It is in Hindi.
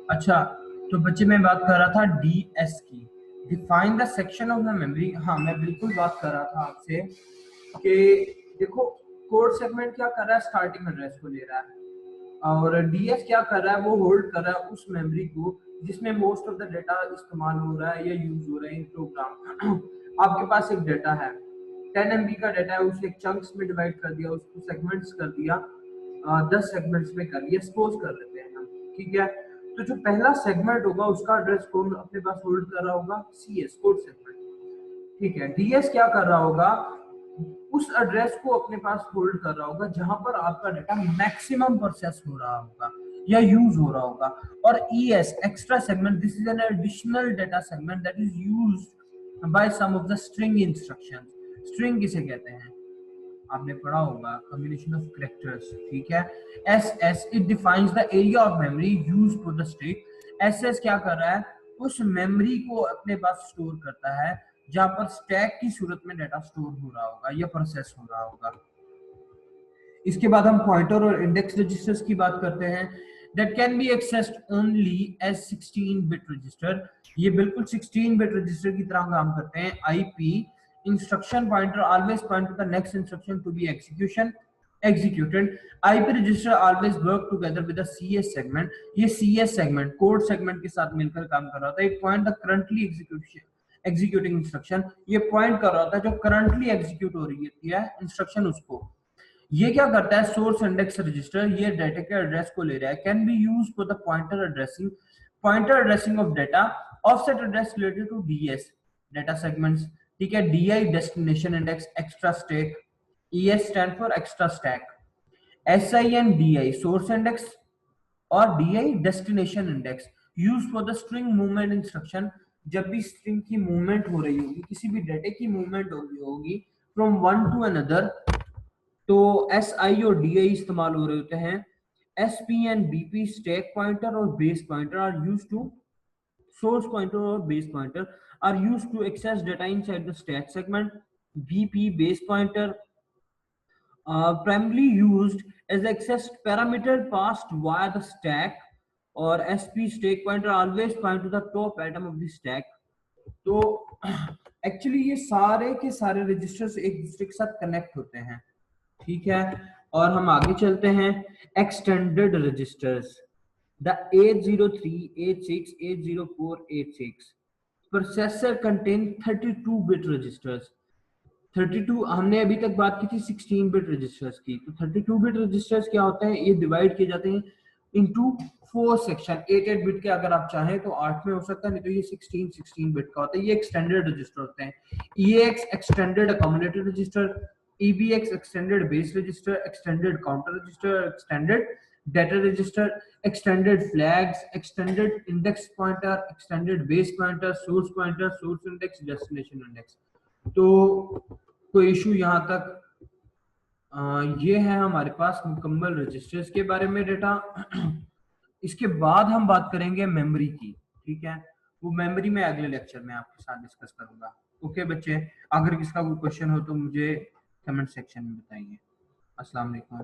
अच्छा, तो बच्चे मैं बात कर रहा था डीएस की, define the section of the memory. हाँ, मैं बिल्कुल बात कर रहा था आपसे कि देखो, कोड सेगमेंट क्या कर रहा है, स्टार्टिंग एड्रेस को ले रहा है, और डीएस क्या कर रहा है, वो होल्ड कर रहा है उस मेमोरी को जिसमें मोस्ट ऑफ द डाटा इस्तेमाल हो रहा है या यूज हो रहा है इन प्रोग्राम। आपके पास एक डाटा है, 10 MB का डाटा है, उसे एक चंक्स में डिवाइड कर दिया, उसको सेगमेंट्स कर दिया, 10 सेगमेंट्स में कर लिया, सपोज कर लेते हैं हम, ठीक है। तो जो पहला सेगमेंट होगा उसका एड्रेस कौन अपने पास होल्ड कर रहा होगा, सीएस, कोड सेगमेंट, ठीक है। डीएस क्या कर रहा होगा, उस एड्रेस को अपने पास होल्ड कर रहा होगा जहां पर आपका डाटा मैक्सिमम प्रोसेस हो रहा होगा या यूज हो रहा होगा। और ES, extra segment, this is an additional data segment that is used by some of the string instructions. String किसे कहते हैं, आपने पढ़ा होगा, कॉम्बिनेशन ऑफ कैरेक्टर्स, ठीक है। S S, it defines the area of memory used for the stack. S S क्या कर रहा है, उस मेमोरी को अपने पास स्टोर करता है जहां पर स्टैक की सूरत में डाटा स्टोर हो रहा होगा या प्रोसेस हो रहा होगा। इसके बाद हम पॉइंटर और इंडेक्स रजिस्टर्स की बात करते हैं, that can be accessed only as 16 bit register. ये बिल्कुल 16 बिट रजिस्टर की तरह काम करते हैं। IP, instruction pointer always point to the next instruction to be executed. IP register always work together with the CS segment. ये CS segment कोड सेगमेंट के साथ मिलकर काम कर रहा होता है। एक point the currently executing instruction, ये पॉइंट कर रहा होता है जो करंटली एग्जीक्यूट हो रही है इंस्ट्रक्शन उसको। ये क्या करता है, सोर्स इंडेक्स रजिस्टर, ये डाटा के एड्रेस को ले रहा है। Can be use for the pointer addressing of data. Offset address related to DS data segments, ठीक है। DI, destination index, extra stack, ES stand for extra stack. SI and DI, source index, और DI, destination index, use for the string movement instruction. जब भी स्ट्रिंग की मूवमेंट हो रही होगी, किसी भी डाटा की मूवमेंट हो रही होगी फ्रॉम वन टू अनदर, तो एस आई और डी आई इस्तेमाल हो रहे होते हैं। S P and BP, stack pointer और base pointer are use to, source pointer और base pointer are use to access data inside the stack segment. BP, base pointer, primarily used as access parameter passed via the stack, और sp, stack pointer always point to the top atom of the stack। तो एक्चुअली ये सारे के सारे रजिस्टर्स एक दूसरे के साथ कनेक्ट होते हैं, ठीक है। और हम आगे चलते हैं, extended registers, the 803, 86, 804, 86 processor contain 32 bit registers. 32, हमने अभी तक बात की थी 16 बिट रजिस्टर्स की, तो 32 बिट रजिस्टर्स क्या होते हैं, ये डिवाइड किए जाते हैं इनटू 4 सेक्शन। 8 बिट के अगर आप चाहें तो 8 में हो सकता है, नहीं तो ये 16 बिट का होता है। ये एक्सटेंडेड रजिस्टर होते हैं। EAX, extended accommodated register. EBX, extended base register, extended counter register, extended data register, extended flags, extended index pointer, extended base pointer, source pointer, source index, destination index. तो कोई इशू यहाँ तक, ये है हमारे पास मुकम्मल रजिस्टर्स के बारे में डेटा। इसके बाद हम बात करेंगे मेमोरी की, ठीक है। वो मेमोरी में अगले लेक्चर में आपके साथ डिस्कस करूंगा। ओके बच्चे, अगर किसका कोई क्वेश्चन हो तो मुझे कमेंट सेक्शन में बताइए। अस्सलाम वालेकुम।